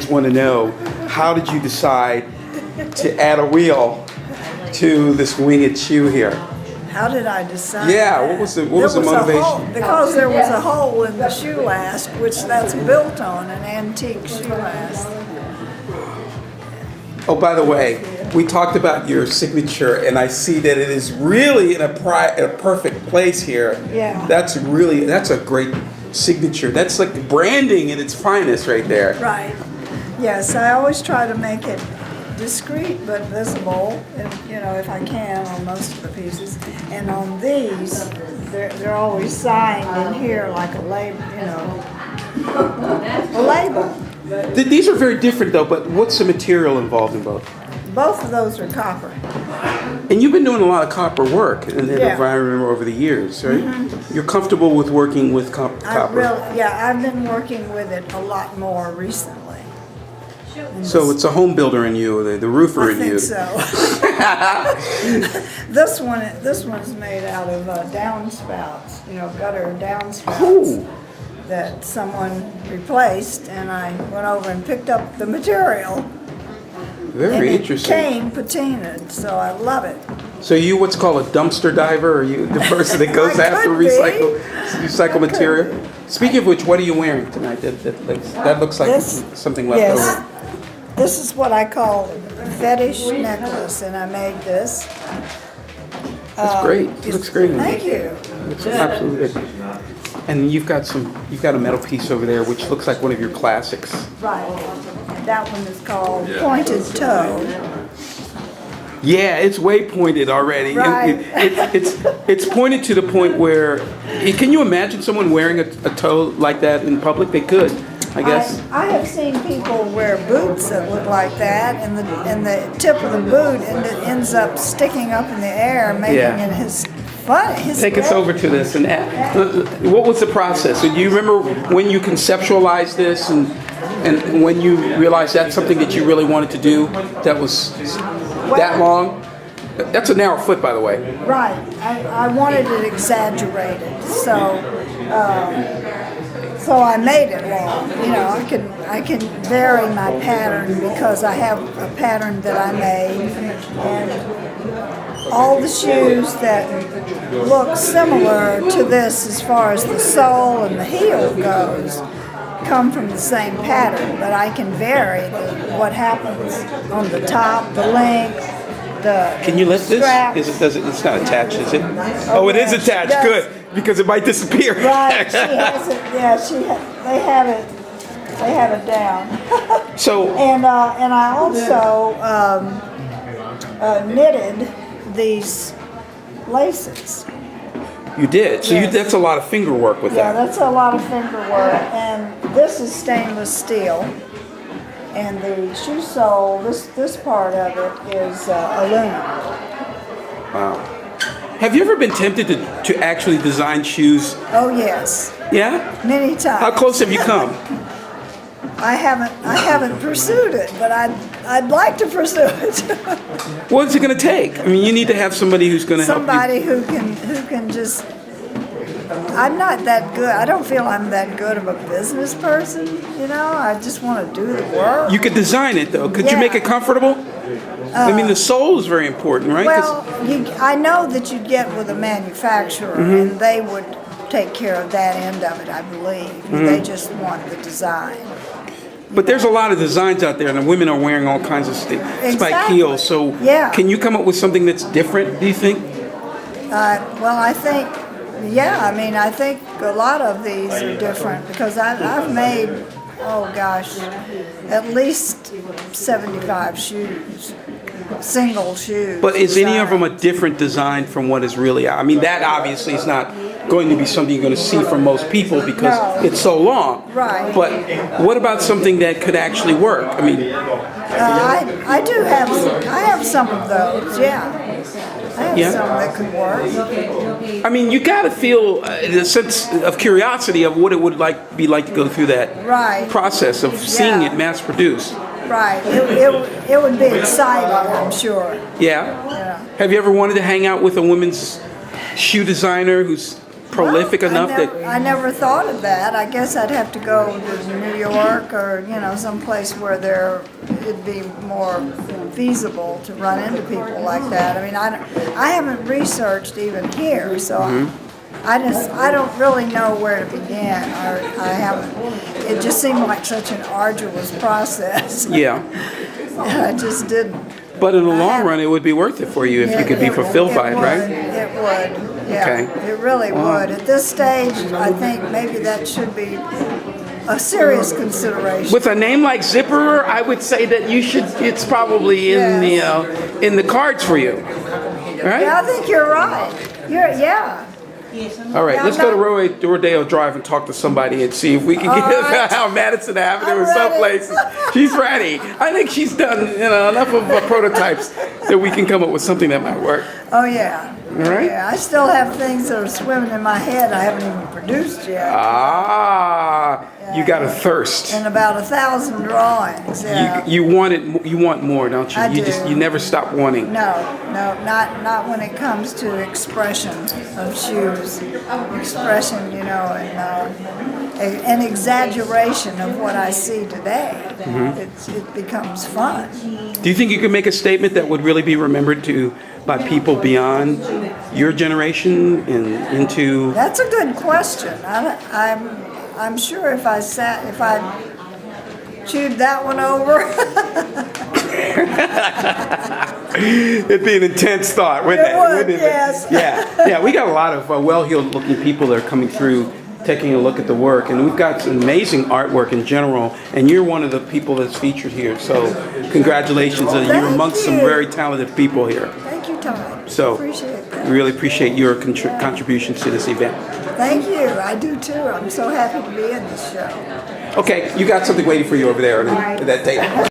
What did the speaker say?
always want to know, how did you decide to add a wheel to this winged shoe here? How did I decide? Yeah, that? what was the There was a motivation? hole- because there was a hole in the shoe last, which that's built on, an antique shoe last. Oh, by the way, we talked about your signature, and I see that it is really in a perfect place here. Yeah. That's a great signature. That's like branding at its finest right there. Right. Yes, I always try to make it discreet but visible, if I can, on most of the pieces. And on these, they're always signed in here like a label, a label. These are very different though, but what's the material involved in both? Both of those are copper. And you've been doing a lot of copper work in the Yeah. environment over the years, right? You're comfortable with working with copper? I've been working with it a lot more recently. So it's a home builder in you, the roofer I in you. think so. This one's made out of downspouts, gutter downspouts. Oh. That someone replaced, and I went over and picked up the material. Very and interesting. It came patinaed, so I love it. So you what's called a dumpster diver? Are you the person that goes I after could be. recycle material? Speaking of which, what are you wearing tonight? That looks like something left Yes, over. this is what I call a fetish necklace, and I made this. That's great. It looks great. Thank you. It's absolutely good. And you've got a metal piece over there which looks like one of your classics. Right. And that one is called Pointed Toe. Yeah, it's way pointed already. Right. It's pointed to the point where, can you imagine someone wearing a toe like that in public? They could, I guess. I have seen people wear boots that look like that, and the tip of the boot ends up sticking up in the air, making it his funny. Take us over to this. And what was the process? Do you remember when you conceptualized this and when you realized that's something that you really wanted to do that was that long? That's a narrow foot, by the way. Right. I wanted it exaggerated, so I made it long. I can vary my pattern because I have a pattern that I made, and all the shoes that look similar to this as far as the sole and the heel goes come from the same pattern, but I can vary what happens on the top, the length, the Can you lift strap. this? It's not attached, is it? Oh, it is yeah, she attached. does. Good, because it might disappear. Right, she has it. Yeah, they have it. They have it down. So, And I also knitted these laces. you did. So Yes. that's a lot of finger work with Yeah, that. that's a lot of finger work. And this is stainless steel. And the shoe sole, this part of it is aluminum. Wow. Have you ever been tempted to actually design shoes? Oh yes, Yeah? many times. How close have you come? I haven't pursued it, but I'd like to pursue it. What's it going to take? I mean, you need to have somebody who's going to help you. Somebody who can just. I'm not that good. I don't feel I'm that good of a business person. I just want to do the work. You could design it, though. Could you Yeah. make it comfortable? I mean, the sole is very important, right? 'Cause Well, I know that you'd get with a manufacturer, Mm-hmm. and they would take care of that end of it. I believe they just want the design. But there's a lot of designs out there, and the women are wearing all kinds of spike Exactly. heels. So, Yeah. can you come up with something that's different? Do you think? Well, I think, I think a lot of these are different because I've made, oh gosh, at least 75 shoes, single shoes. But is any of them a designs. different design from what is really out? I mean, that obviously is not going to be something you're going to see from most people because No. it's so long. Right. But what about something that could actually work? I mean, I do have, I have some of those, yeah. I have Yeah. some that could work. I mean, you got to feel a sense of curiosity of what it would be like to go through that Right. process of seeing Yeah. it mass produced. Right. It would be exciting, I'm sure. Yeah. Yeah. Have you ever wanted to hang out with a women's shoe designer who's prolific enough I never thought of that. I guess I'd have to go to New York or, someplace where it'd be more feasible to run into people like that. I mean, I haven't researched even here, so I don't really know where to begin, or I haven't. It just seemed like such an arduous process. Yeah. And I just didn't. But in the long run, it would be worth it for you if you could be fulfilled by it, right? It would. Yeah, Okay. it really would. At this stage, I think maybe that should be a serious consideration. With a name like Zipperer, I would say that you should. It's probably in the cards for you, right? Yeah, I think you're right. Yeah. All right, let's go to Rodeo Drive and talk to somebody and see if we can get out Madison Avenue or someplace. She's ready. I think she's done enough of prototypes that we can come up with something that might work. Oh yeah. All right. Yeah, I still have things that are swimming in my head I haven't even produced yet. You got a thirst. And about 1,000 drawings. Yeah. You want it. You want more, don't you? I You do. you never stop wanting. No, not when it comes to expression of shoes. Expression, and an exaggeration of what I see today. It becomes fun. Do you think you could make a statement that would really be remembered by people beyond your generation and into? That's a good question. I'm sure if I chewed that one over. It'd be an intense thought, wouldn't it? It would, Wouldn't it? yes. Yeah. We got a lot of well-heeled looking people that are coming through, taking a look at the work, and we've got some amazing artwork in general, and you're one of the people that's featured here, so congratulations. You're amongst some very talented people here. Thank you, Tom. So, appreciate that. really appreciate your contributions to this event. Thank you. I do too. I'm so happy to be in this show. Okay, you got something waiting for you over there at that table.